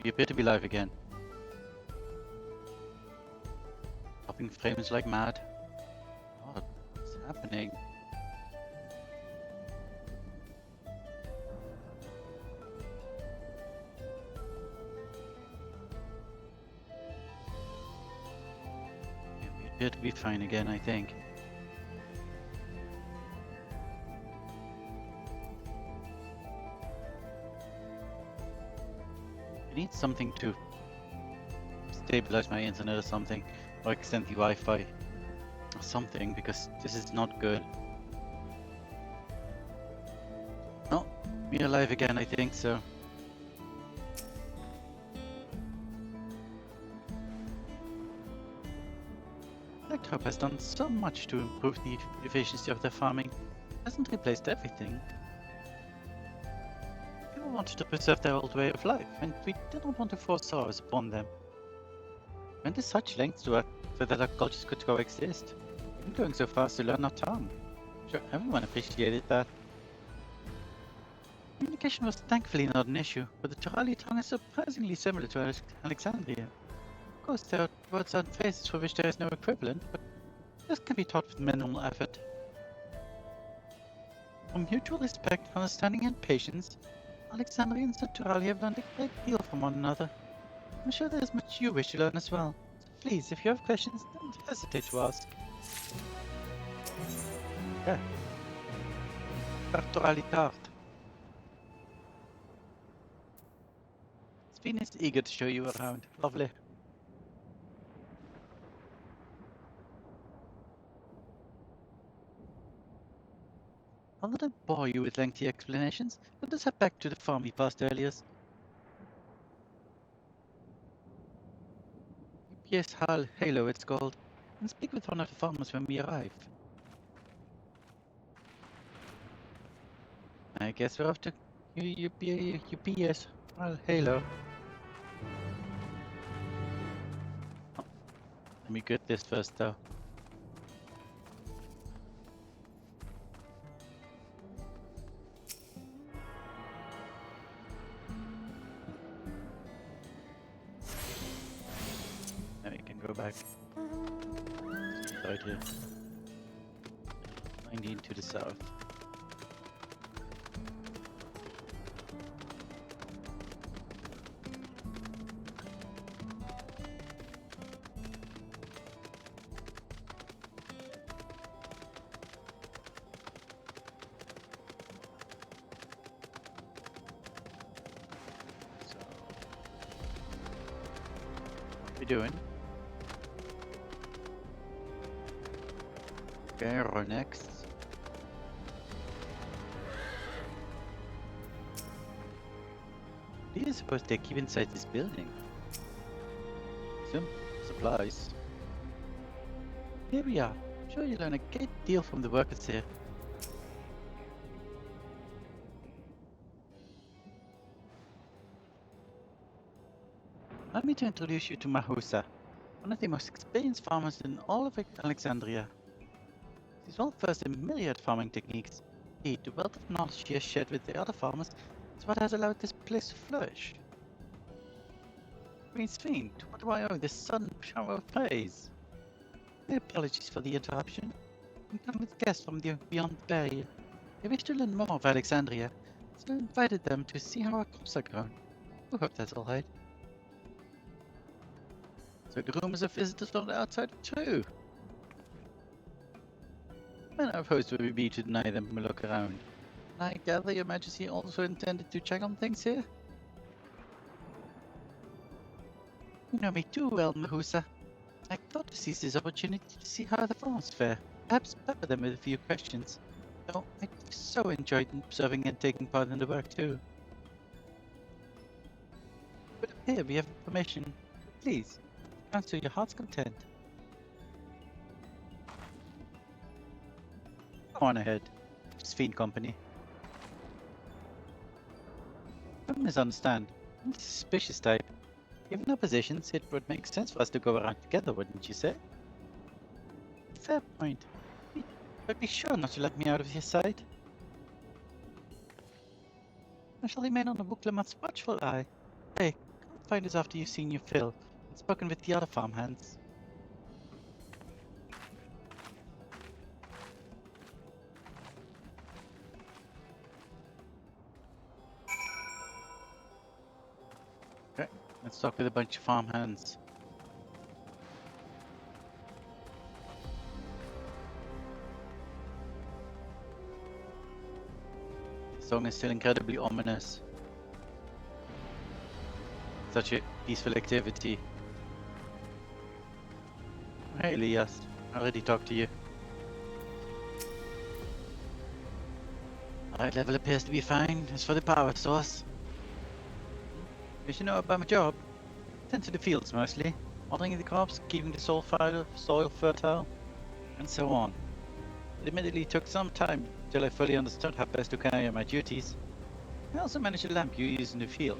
You appear to be live again. Popping frames like mad. What is happening? We appear to be fine again, I think. I need something to stabilize my internet or something, or extend the Wi-Fi or something, because this is not good. Oh, we're alive again, I think so. Electrop has done so much to improve the efficiency of their farming. It hasn't replaced everything. People wanted to preserve their old way of life, and we did not want to force ours upon them. We went to such lengths so that our cultures could coexist, even going so far as to learn our tongue. I'm sure everyone appreciated that. Communication was thankfully not an issue, but the Turali tongue is surprisingly similar to Alexandria. Of course, there are words and phrases for which there is no equivalent, but this can be taught with minimal effort. From mutual respect, understanding, and patience, Alexandrians and Turali have learned a great deal from one another. I'm sure there is much you wish to learn as well. So please, if you have questions, don't hesitate to ask. Yeah. Turali tart. Sven is eager to show you around. Lovely. I'll not bore you with lengthy explanations, let us head back to the farm we passed earlier. Yes, Halo it's called, and speak with one of the farmers when we arrive. I guess we're off to UPS Halo. Oh, let me get this first though. Now we can go back. Right here. 19 to the south. Doing. Okay, or next. What do you suppose they keep inside this building? Some supplies. Here we are. I'm sure you learn a great deal from the workers here. Allow me to introduce you to Mahusa, one of the most experienced farmers in all of Alexandria. She's well versed in myriad farming techniques. Indeed, the wealth of knowledge she has shared with the other farmers is what has allowed this place to flourish. Queen Sven, to what do I owe this sudden shower of praise? My apologies for the interruption. I'm come with guests from beyond the barrier. They wish to learn more of Alexandria, so I invited them to see how our crops are grown. I hope that's alright. So the rumors of visitors from the outside are true. When our host would be to deny them a look around. I gather your majesty also intended to check on things here? You know me too well, Mahusa. I thought to seize this opportunity to see how the farms fare. Perhaps pepper them with a few questions. Though I so enjoyed observing and taking part in the work too. But here we have information. Please. To your heart's content. Go on ahead, Sven Company. Don't misunderstand. I'm the suspicious type. Given our positions, it would make sense for us to go around together, wouldn't you say? Fair point. But be sure not to let me out of your sight. I shall remain on the Booklemat's watchful eye. Hey, come find us after you've seen your fill and spoken with the other farmhands. Okay, let's talk with a bunch of farmhands. The song is still incredibly ominous. Such a peaceful activity. Hey Elias, I already talked to you. Alright, level appears to be fine. As for the power source, you should know about my job. Tend to the fields mostly, watering the crops, keeping the soil fertile, and so on. It admittedly took some time till I fully understood how best to carry out my duties. I also manage a lamp you use in the field.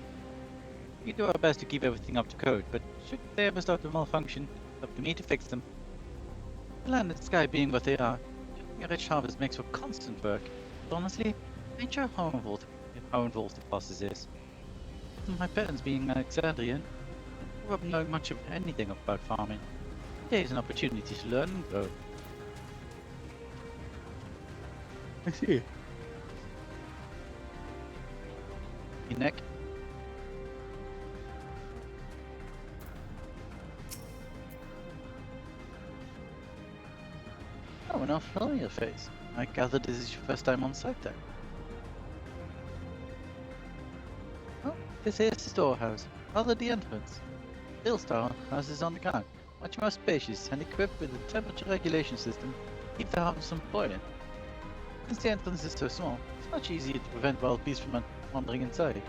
We do our best to keep everything up to code, but should they ever start to malfunction, it's up to me to fix them. The land and the sky being what they are, a rich harvest makes for constant work, but honestly, I enjoy how involved the process is. My parents being Alexandrian, I grew up knowing much of anything about farming. There is an opportunity to learn and grow. I see. Your neck? Oh, an unfamiliar face. I gather this is your first time on site then. Oh, this here's the storehouse. Rather the entrance. Hillstar house is on the ground, much more spacious and equipped with a temperature regulation system to keep the harvest from boiling. Since the entrance is so small, it's much easier to prevent wild beasts from wandering inside,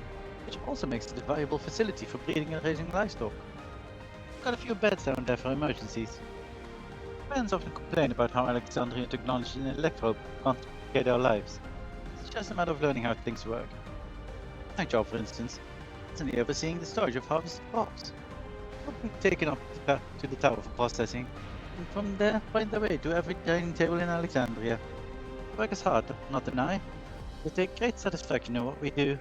which also makes it a valuable facility for breeding and raising livestock. Got a few beds down there for emergencies. Fans often complain about how Alexandrian technology and electro complicate our lives. It's just a matter of learning how things work. My job, for instance, is only overseeing the storage of harvested crops. They'll be taken up to the tower for processing, and from there find their way to every dining table in Alexandria. Work is hard, not deny. We take great satisfaction in what we do.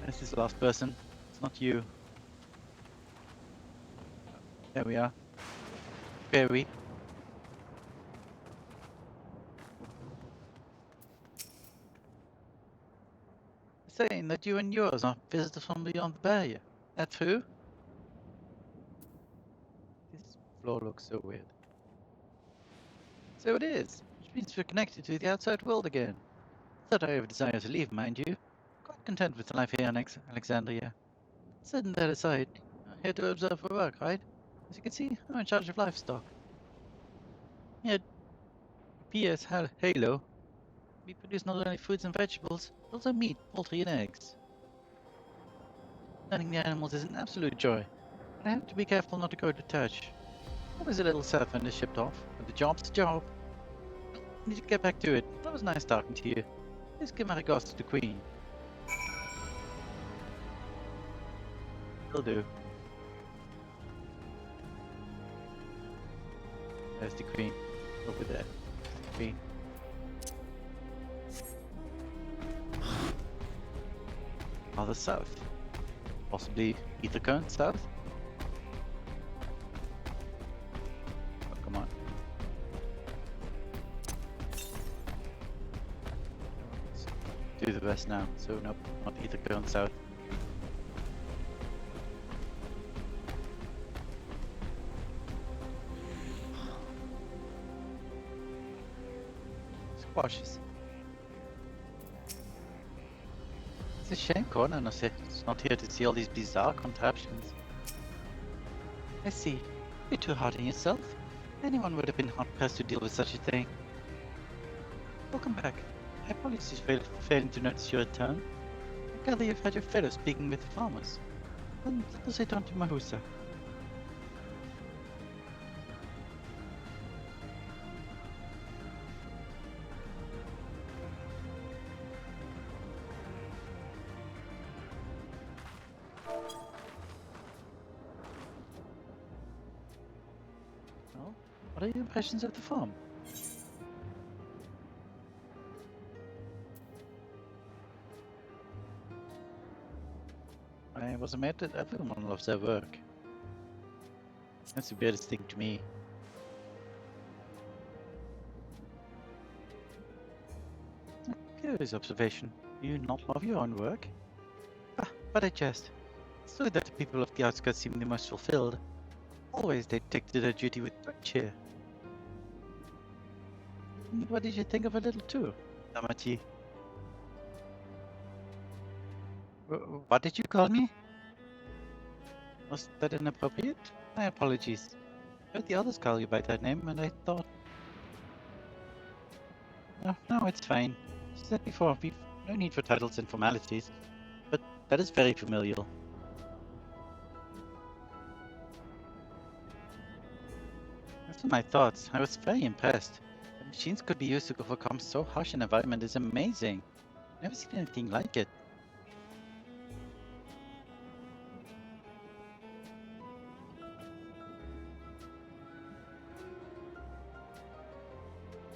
This is the last person. It's not you. There we are. Barry. Saying that you and yours are visitors from beyond the barrier. That true? This floor looks so weird. So it is, which means we're connected to the outside world again. Not that I have a desire to leave, mind you. Quite content with life here in Alexandria. Setting that aside, I'm here to observe for work, right? As you can see, I'm in charge of livestock. Here at PS Halo, we produce not only fruits and vegetables, but also meat, poultry, and eggs. Learning the animals is an absolute joy, but I have to be careful not to go to touch. Always a little sad when they're shipped off, but the job's the job. I need to get back to it. That was nice talking to you. Please give my regards to the Queen. Will do. There's the Queen. Over there. The Queen. Farther south. Possibly ether current south? Oh, come on. Let's do the rest now. So nope, not ether current south. Squashes. It's a shame Conan is not here to see all these bizarre contraptions. I see. You're too hard on yourself. Anyone would have been hard-pressed to deal with such a thing. Welcome back. I apologize for failing to notice your return. I gather you've had your fellow speaking with the farmers. Then let us return to Mahusa. Well, what are your impressions of the farm? I was amazed that everyone loves their work. That's the weirdest thing to me. Curious observation. Do you not love your own work? Ah, but I jest. It's true that the people of the outskirts seem the most fulfilled. Always they take to their duty with great cheer. What did you think of a little tour, Damachi? What did you call me? Was that inappropriate? My apologies. I heard the others call you by that name, and I thought... No, it's fine. As I said before, we've no need for titles and formalities, but that is very familial. As for my thoughts, I was very impressed. The machines could be used to overcome so harsh an environment is amazing. Never seen anything like it.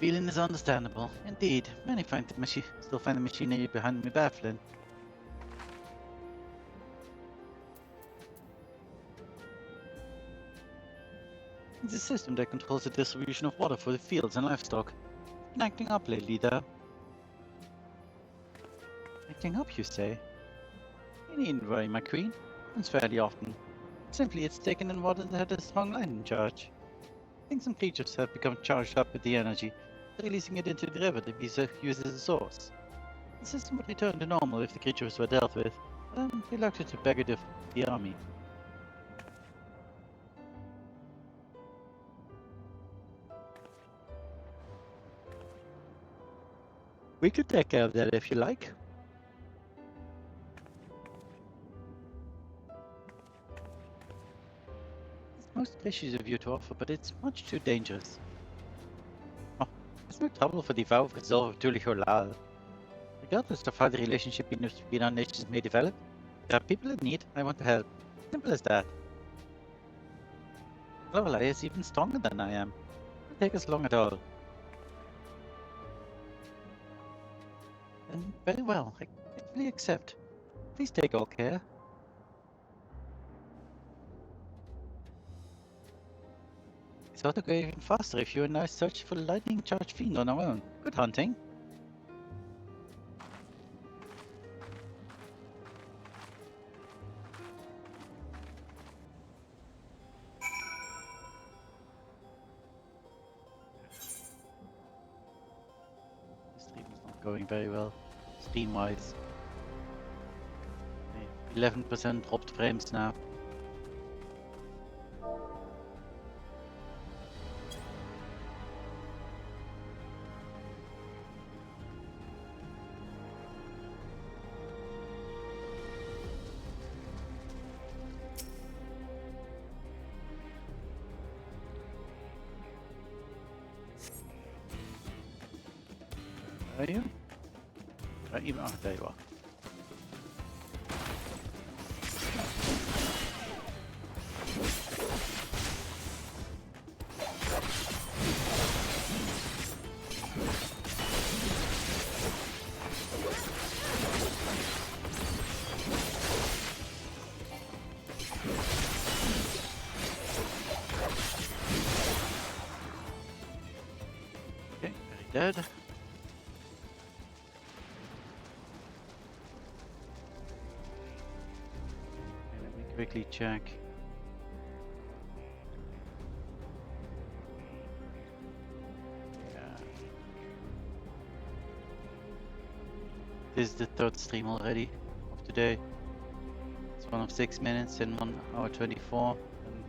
Feeling is understandable. Indeed, many still find the machinery behind me baffling. It's a system that controls the distribution of water for the fields and livestock. Been acting up lately, though. Acting up, you say? You needn't worry, my queen. It's fairly often. Simply, it's taken in water that had a strong line in charge. I think some creatures have become charged up with the energy, releasing it into the river to be used as a source. The system would return to normal if the creatures were dealt with, but I'm reluctant to beg it of the army. We could take care of that if you like. It's most gracious of you to offer, but it's much too dangerous. Oh, it's no trouble for the vow of resolve to Holal. Regardless of how the relationship between our nations may develop, if there are people in need, I want to help. Simple as that. Lorelei is even stronger than I am. It won't take us long at all. Then very well, I gratefully accept. Please take all care. It's ought to go even faster if you and I search for the lightning charged fiend on our own. Good hunting. This stream is not going very well, stream-wise. 11% dropped frames now. Are you? There you are. Okay, very dead. Quickly check. Yeah. This is the third stream already of today. It's one of 6 minutes and 1 hour 24. And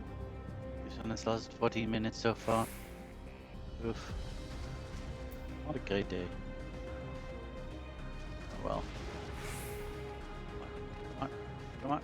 this one has lasted 14 minutes so far. Oof. Not a great day. Oh well. Come on. Come on.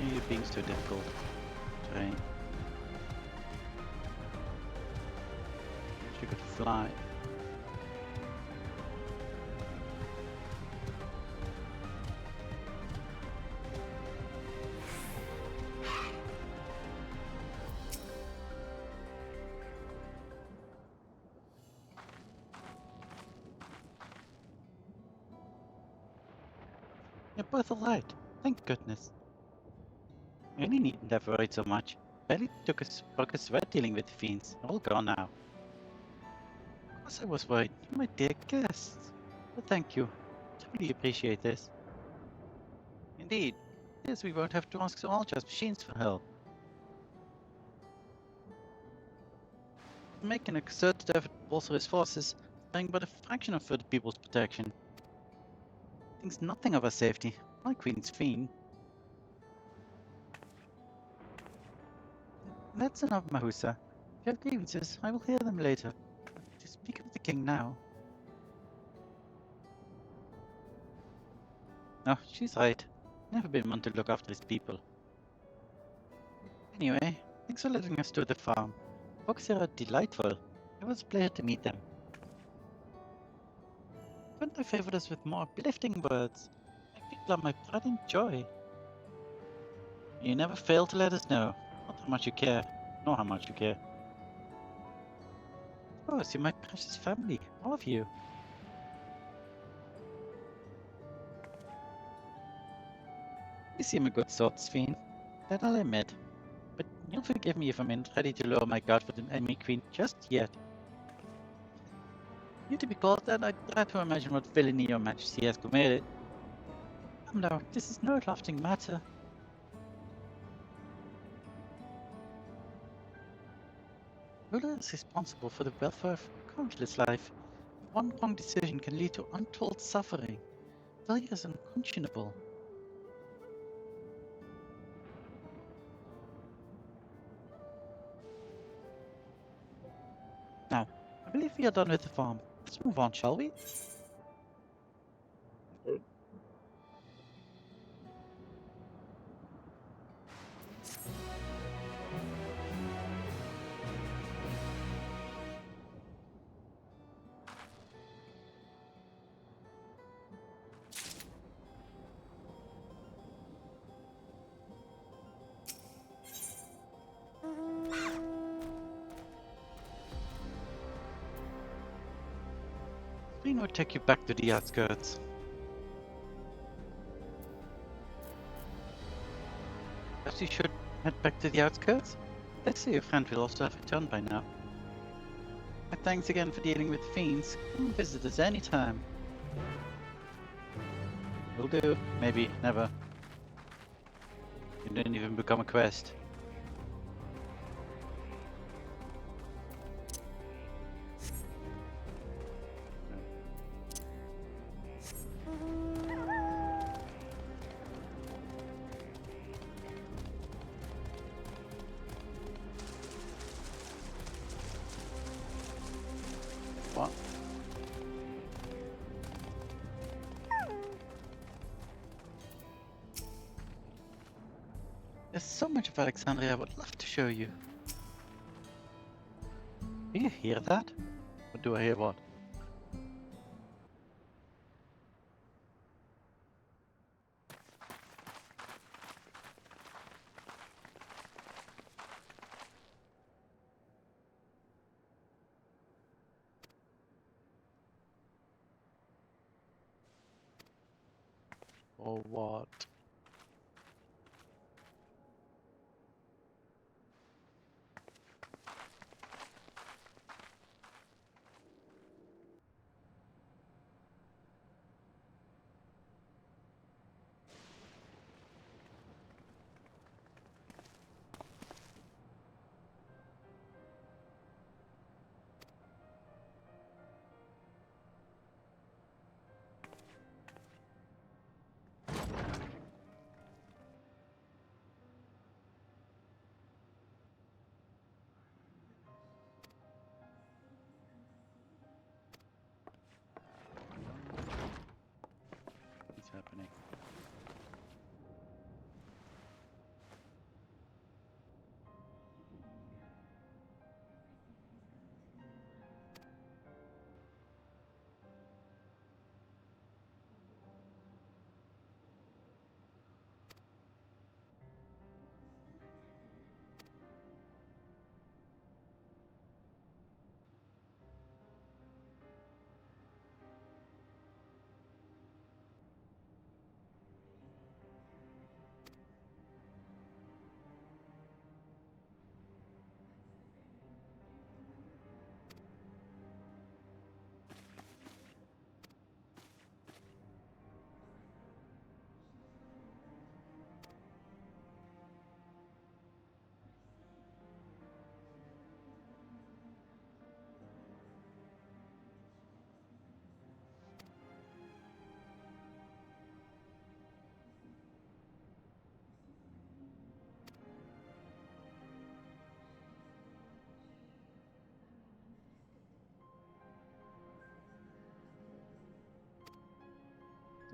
You're being so difficult. Train. She could fly. You're both alright. Thank goodness. You really needn't have worried so much. Barely broke a sweat dealing with the fiends. All gone now. Of course I was worried. You're my dear guests. But thank you. Truly appreciate this. Indeed. Yes, we won't have to ask all just machines for help. Making a concerted effort to bolster his forces, sparing but a fraction of the people's protection. Thinks nothing of our safety, my Queen's fiend. That's enough, Mahusa. If you have grievances, I will hear them later. But to speak of the king now. No, she's right. Never been one to look after his people. Anyway, thanks for letting us to the farm. Folks here are delightful. It was a pleasure to meet them. Couldn't have favored us with more uplifting words. My people are my pride and joy. You never fail to let us know. Not how much you care, nor how much you care. Of course, you're my precious family, all of you. You seem a good sort, Sphene. That I'll admit. But you'll forgive me if I'm not ready to lower my guard for the enemy queen just yet. You to be called that, I try to imagine what villainy your majesty has committed. Come now, this is no laughing matter. Ruler is responsible for the welfare of countless life. One wrong decision can lead to untold suffering. Failure is unconscionable. Now, I believe we are done with the farm. Let's move on, shall we? Green will take you back to the outskirts. Perhaps you should head back to the outskirts? Let's say your friend will also have returned by now. And thanks again for dealing with fiends. Come visit us anytime. Will do. Maybe. Never. You didn't even become a quest. What? There's so much of Alexandria I would love to show you. Do you hear that? Or do I hear what? Or what?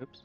Oops.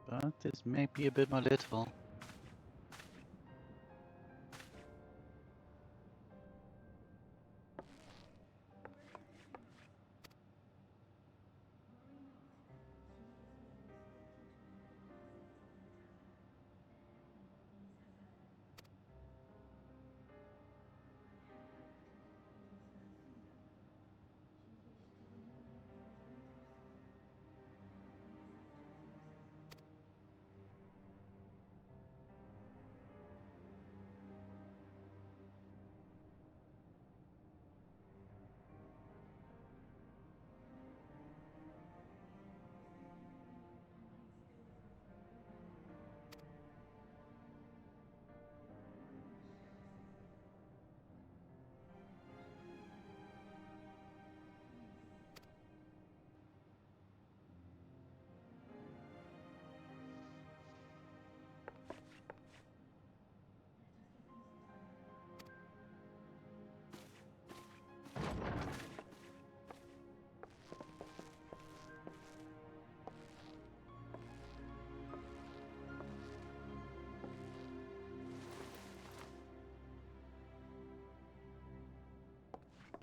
But this may be a bit more literal.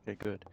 Okay, good.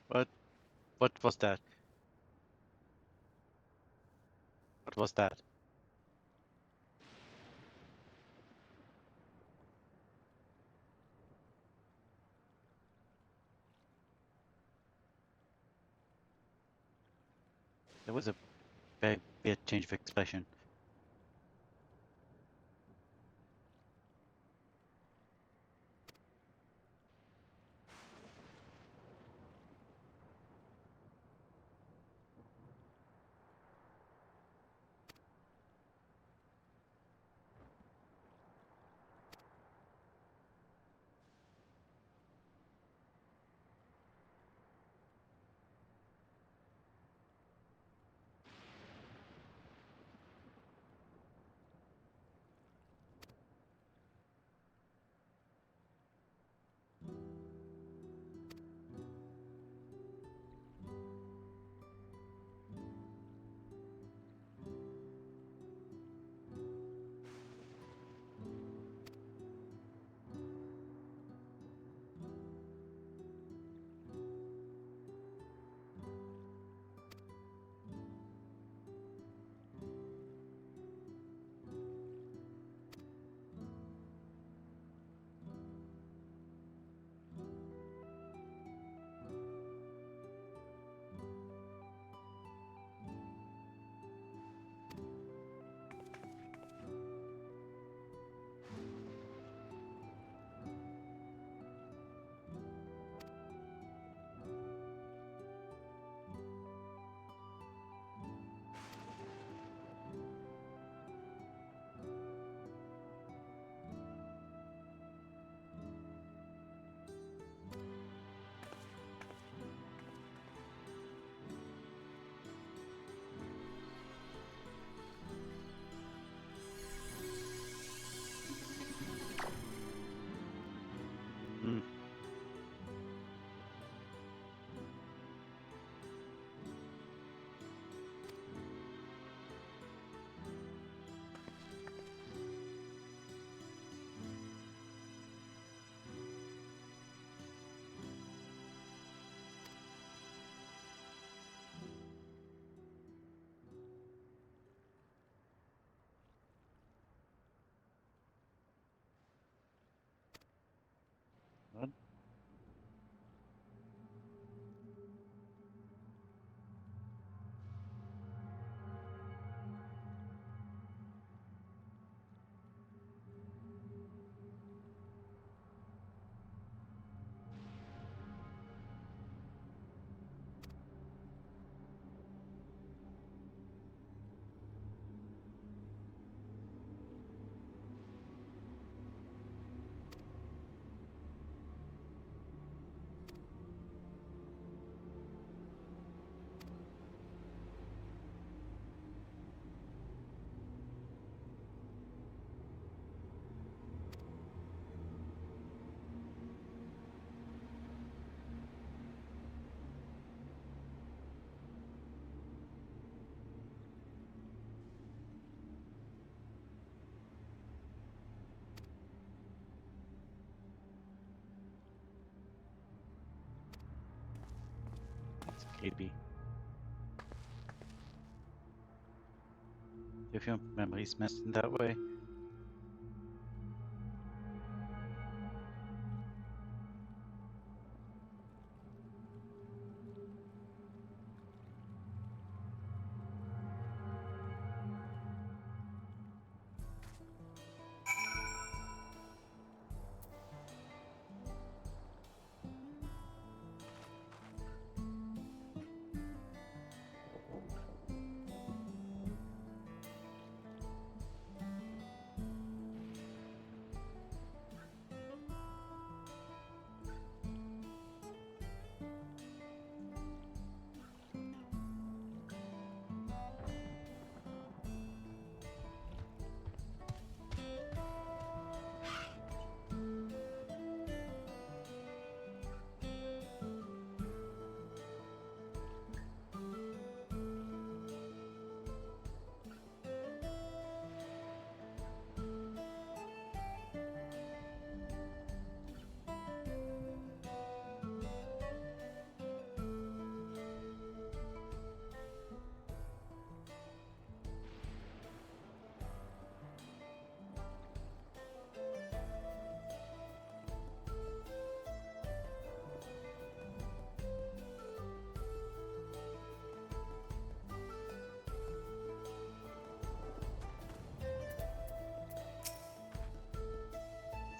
What? What was that? What was that? There was a very weird change of expression. Hmm. What? That's creepy. If your memory's messed in that way.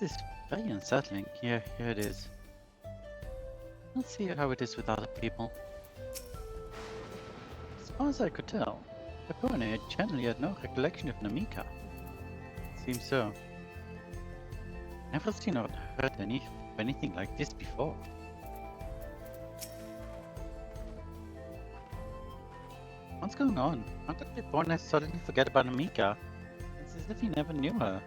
is very unsettling. Here it is. Let's see how it is with other people. As far as I could tell, Capone generally had no recollection of Namika. Seems so. Never seen or heard anything like this before. What's going on? How did Capone suddenly forget about Namika? It's as if he never knew her.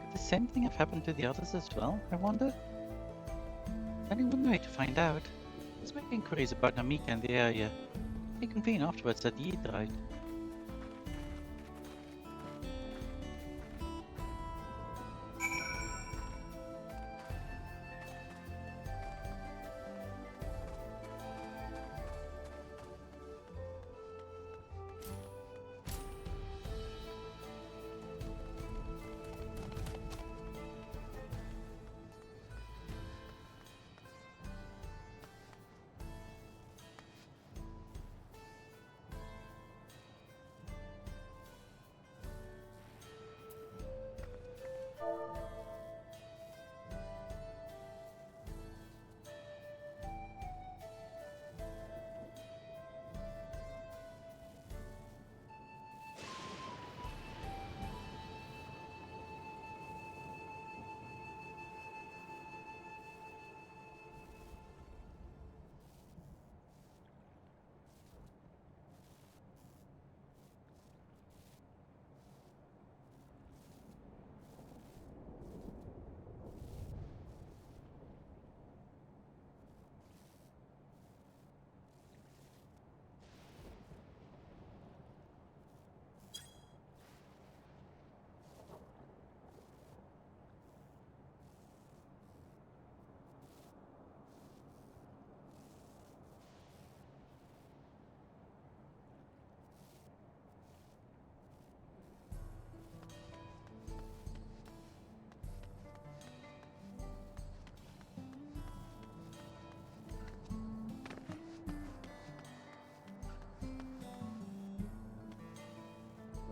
Could the same thing have happened to the others as well, I wonder? There's only one way to find out. Let's make inquiries about Namika in the area. Reconvene afterwards at the Aetheryte.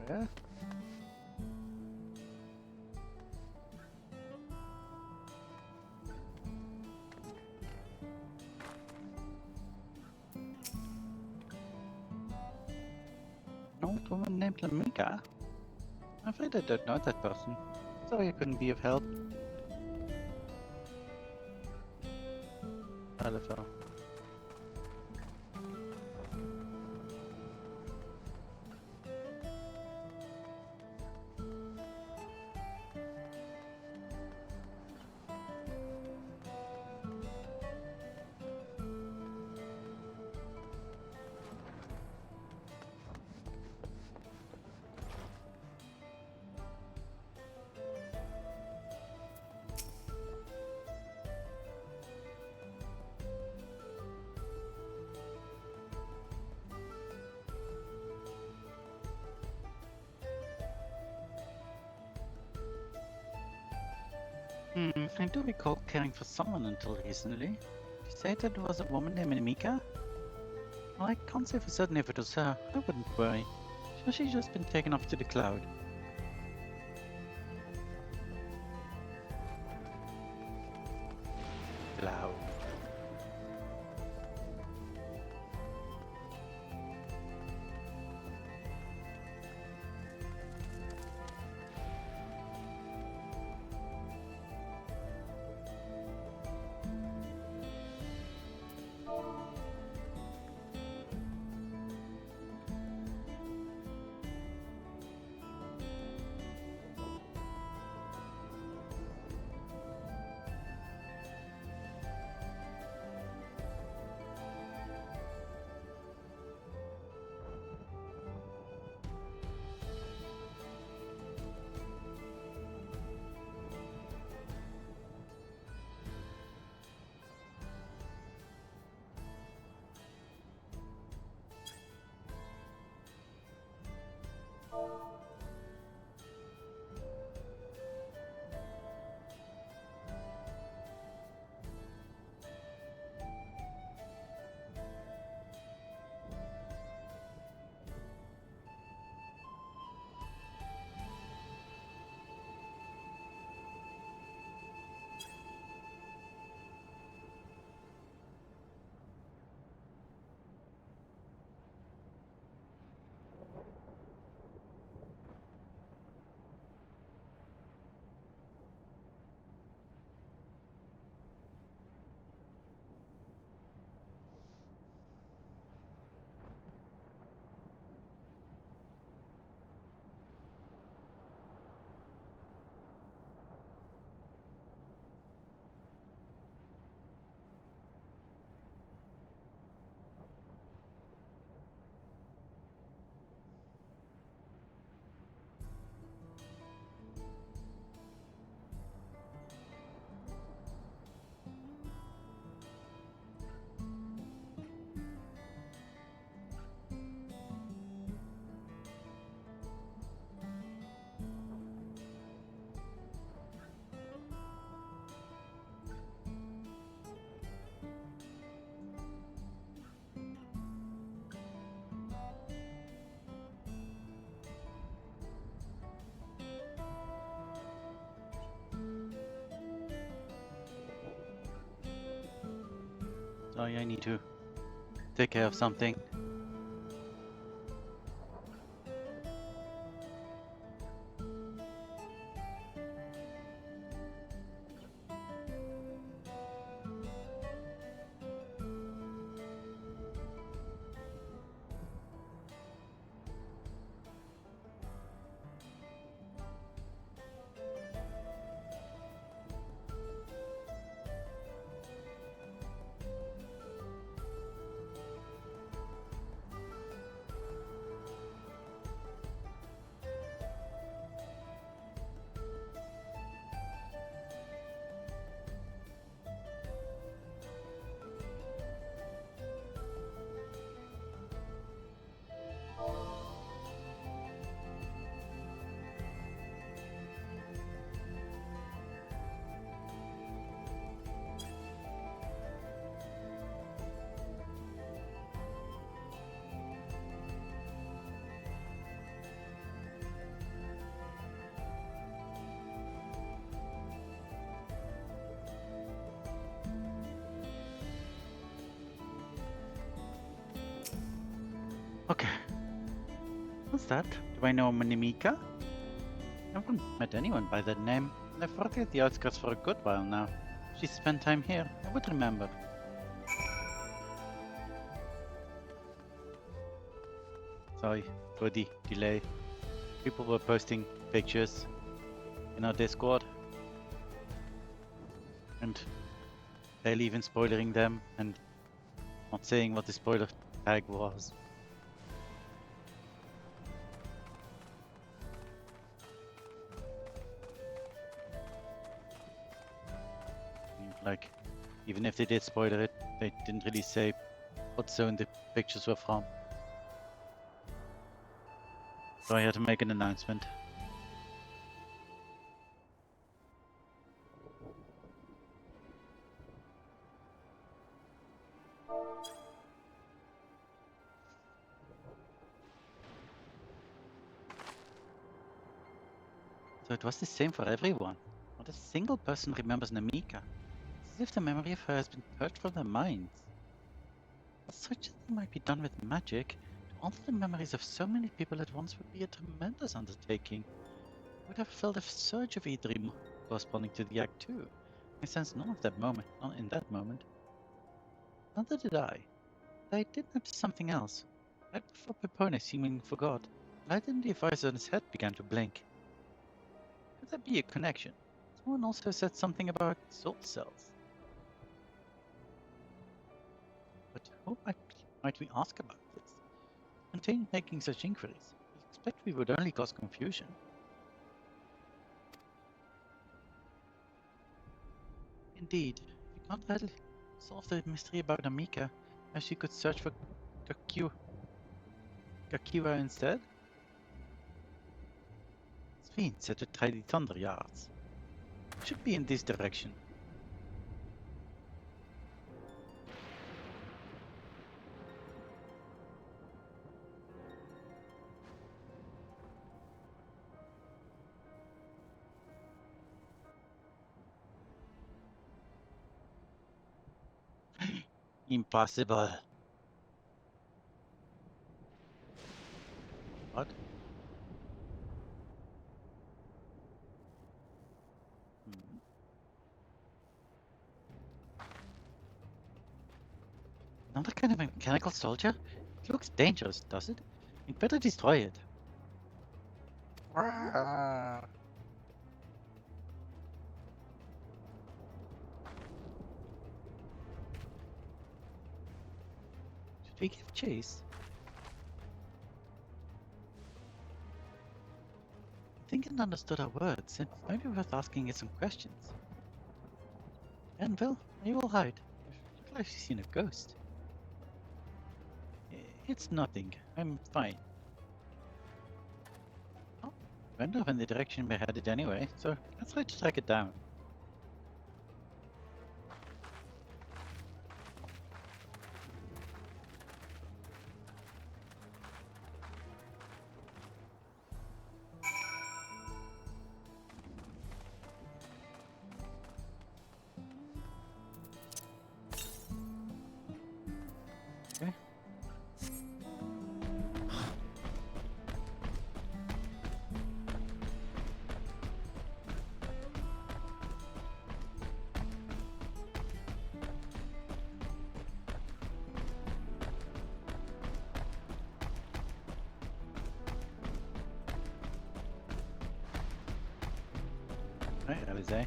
Where? An old woman named Namika? I'm afraid I don't know that person. Sorry I couldn't be of help. LFO. I do recall caring for someone until recently. Did you say that it was a woman named Namika? Well, I can't say for certain if it was her. I wouldn't worry. Sure, she's just been taken off to the cloud. Cloud. Sorry, I need to take care of something. Okay. What's that? Do I know Manimika? I haven't met anyone by that name, and I've worked at the outskirts for a good while now. If she spent time here, I would remember. Sorry for the delay. People were posting pictures in our Discord, and barely even spoiling them, and not saying what the spoiler tag was. Like, even if they did spoiler it, they didn't really say what zone the pictures were from. So I had to make an announcement. So it was the same for everyone. Not a single person remembers Namika. It's as if the memory of her has been purged from their minds. Such a thing might be done with magic. To alter the memories of so many people at once would be a tremendous undertaking. I would have felt a surge of E3 corresponding to the act too. I sensed none of that moment, not in that moment. Neither did I. But I did notice something else. Right before Pepone seemingly forgot, the light in the visor on his head began to blink. Could there be a connection? Someone also said something about soul cells. But who might we ask about this? Continue making such inquiries. I expect we would only cause confusion. Indeed, if we can't readily solve the mystery about Amika, as you could search for Kakiwa instead? Sveen said to try the Thunder Yards. It should be in this direction. Impossible. What? Another kind of mechanical soldier? It looks dangerous, does it? We'd better destroy it. Should we give chase? I think it understood our words. It might be worth asking it some questions. Anvil, are you alright? You look like you've seen a ghost. It's nothing. I'm fine. Oh, went off in the direction we're headed anyway, so let's try to track it down. Right, Alize.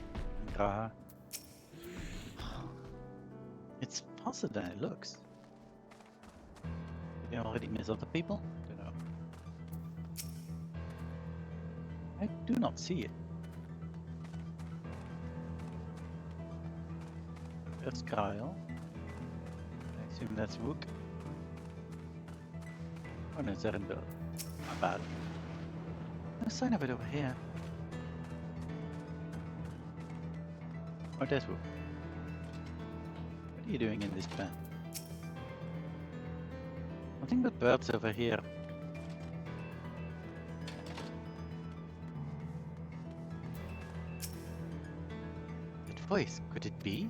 Graha. It's faster than it looks. Did they already miss other people? Don't know. I do not see it. There's Kyle. I assume that's Wook. Oh no, Zerenberg. My bad. No sign of it over here. Oh, there's Wook. What are you doing in this pen? Nothing but birds over here. That voice, could it be?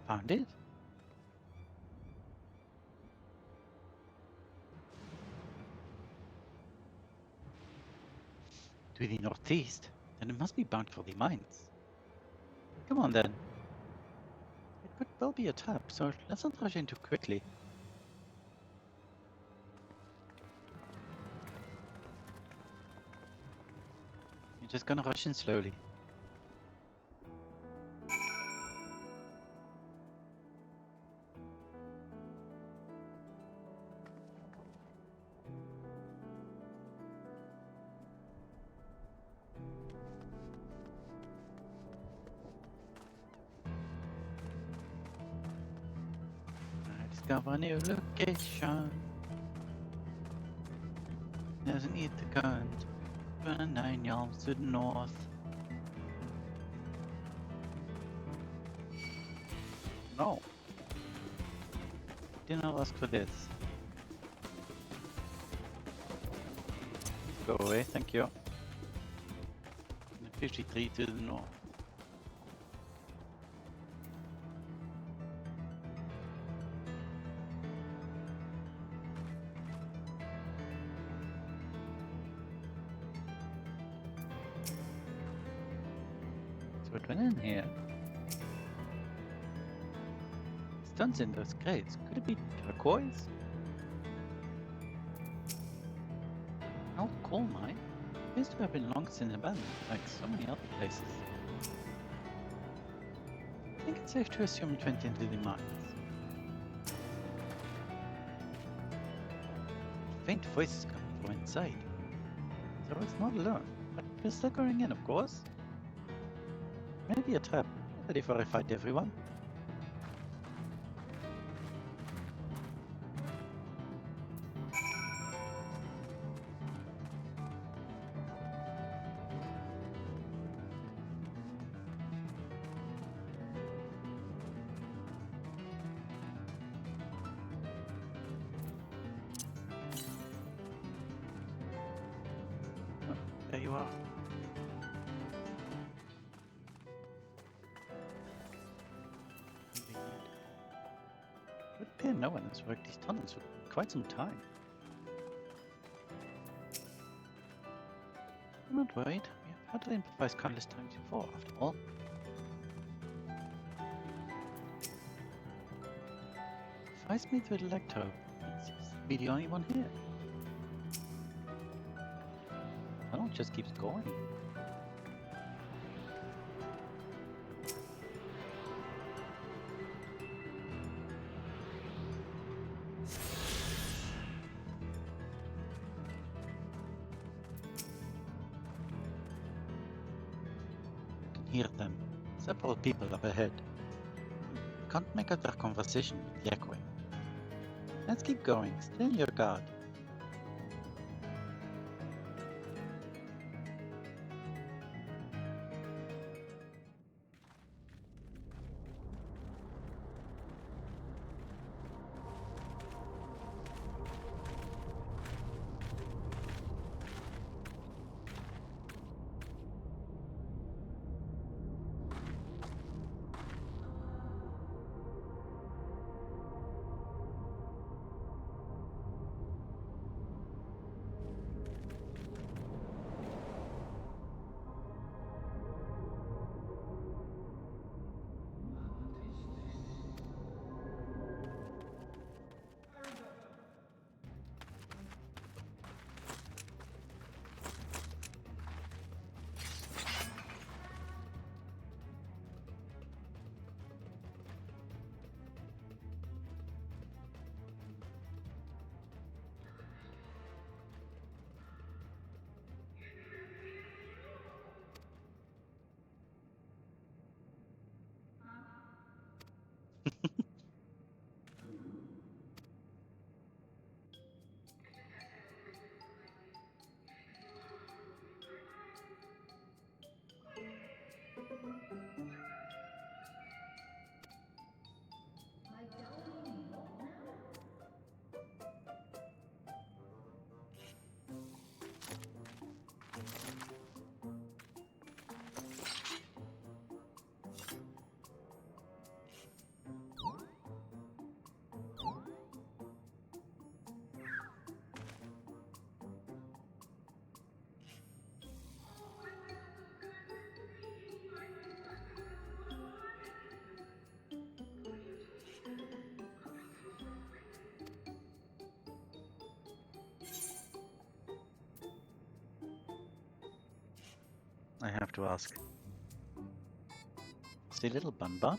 Found it? To the northeast? Then it must be bound for the mines. Come on then. It could well be a trap, so let's not rush in too quickly. You're just gonna rush in slowly. Discover a new location. There's an ether current. Burn 9 yards to the north. No. Did not ask for this. Go away, thank you. 53 to the north. What went in here? Stones in those crates. Could it be turquoise? An old coal mine? Appears to have been long since abandoned, like so many other places. I think it's safe to assume it went into the mines. Faint voices coming from inside. So it's not alone, but we're still going in, of course. Maybe a trap. Ready for a fight, everyone? Oh, there you are. It would appear no one has worked these tunnels for quite some time. I'm not worried. We have had to improvise countless times before, after all. If I speak with Electro, it seems to be the only one here. The tunnel just keeps going. Hear them. Several people up ahead. Can't make out their conversation with the echoing. Let's keep going. Stay on your guard. I have to ask. Say little bun bun.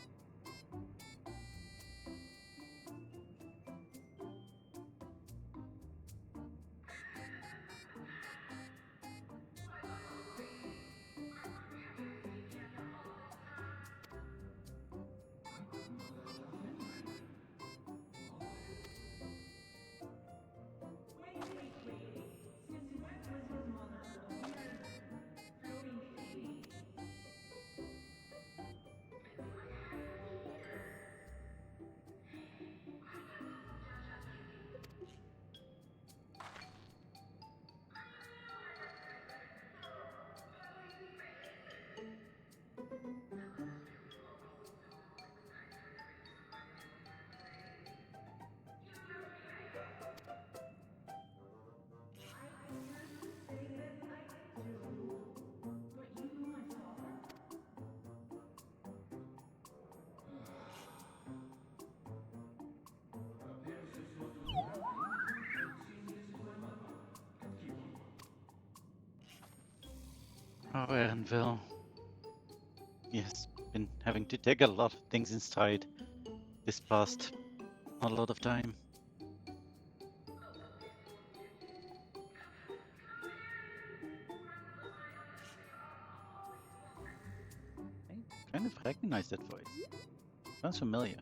Oh, Erenville. Yes, been having to take a lot of things inside this past a lot of time. I kind of recognize that voice. Sounds familiar.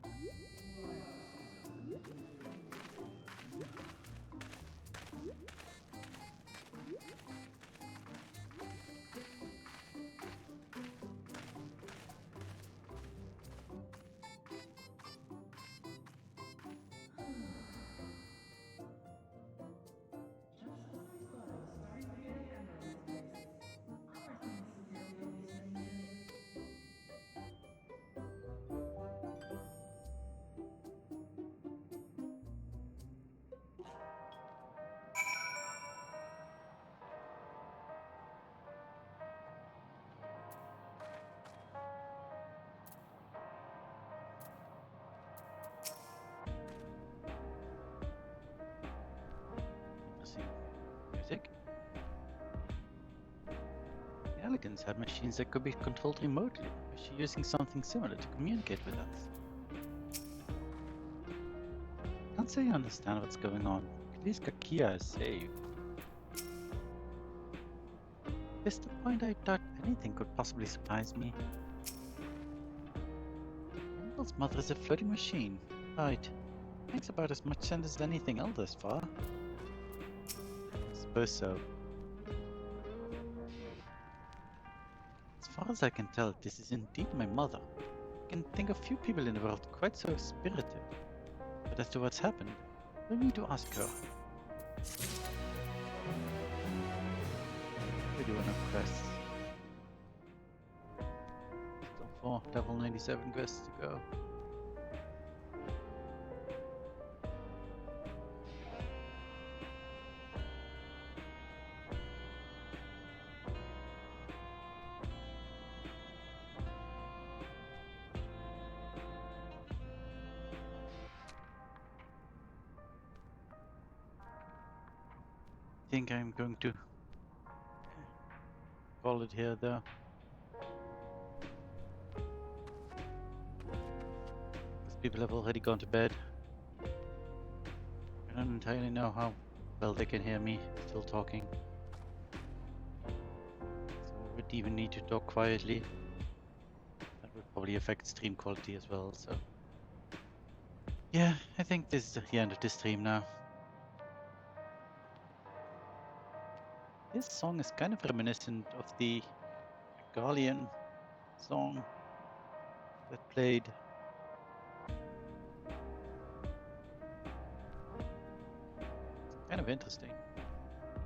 Music. The Elegants had machines that could be controlled remotely. Was she using something similar to communicate with us? Can't say I understand what's going on. At least Kakia is safe. It's the point I thought anything could possibly surprise me. Annabelle's mother is a floating machine. Right. Makes about as much sense as anything else thus far. I suppose so. As far as I can tell, this is indeed my mother. I can think of few people in the world quite so spirited. But as to what's happened, we'll need to ask her. We're doing a quest. Still 4 level 97 quests to go. I think I'm going to call it here though. Because people have already gone to bed. I don't entirely know how well they can hear me still talking. So I would even need to talk quietly. That would probably affect stream quality as well, so. Yeah, I think this is the end of this stream now. This song is kind of reminiscent of the Guardian song that played. It's kind of interesting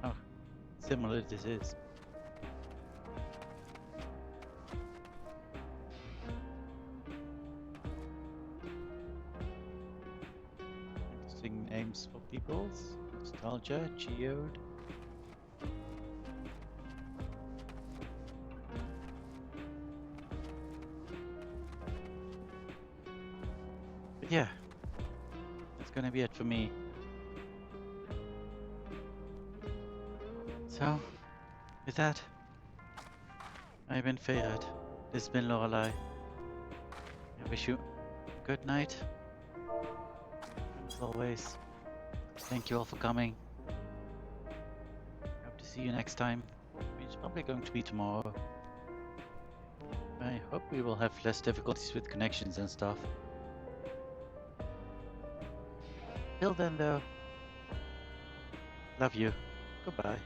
how similar this is. Interesting names for peoples. Nostalgia, Geode. Yeah, that's gonna be it for me. So, with that, I've been Fae'ret. This has been Lorelei. I wish you good night. And as always, thank you all for coming. Hope to see you next time, which is probably going to be tomorrow. I hope we will have less difficulties with connections and stuff. Till then though, love you. Goodbye.